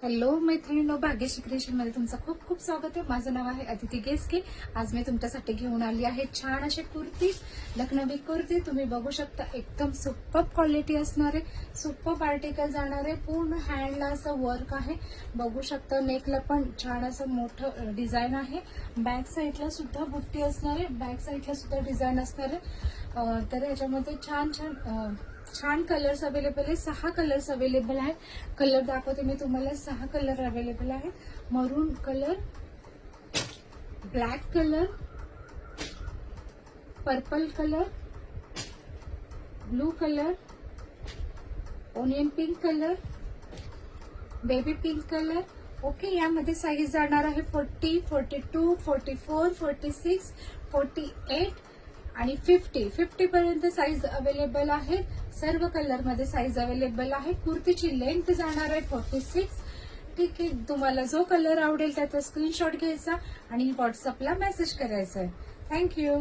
Hello मैत्रिणींनो, Bhagyashree creation मध्ये तुमचं खूप खूप स्वागत आहे। माझं नाव आहे अदिती गेसके। आज मी तुमच्यासाठी घेऊन आली आहे छान असे कुर्ती, लखनवी कुर्ती। तुम्ही बघू शकता एकदम सुपर क्वालिटी असणारे, सुपर आर्टिकल जाणारे, पूर्ण हँडला असं वर्क आहे। बघू शकता नेकला पण छान असं मोठं डिझाईन आहे। बॅक साईडला सुद्धा बुट्टी असणार आहे, बॅक साईडला सुद्धा डिझाईन असणार आहे। तर याच्यामध्ये छान कलर्स अवेलेबल आहे। 6 कलर्स अवेलेबल आहेत। कलर दाखवते मी तुम्हाला। 6 कलर अवेलेबल आहेत। मरून colour, black colour, purple colour, blue colour, onion pink colour, baby pink colour. Okay, यामध्ये साईज जाणार आहे 40, 42, 44, 46, 48 आणि 50 पर्यंत साईज अवेलेबल आहे। सर्व कलर मध्ये साईज अवेलेबल आहे। कुर्तीची लेंथ जाणार आहे 46। ठीक आहे, तुम्हाला जो कलर आवडेल त्याचा स्क्रीनशॉट घ्यायचा आणि व्हॉट्सअपला मेसेज करायचा आहे। थँक्यू।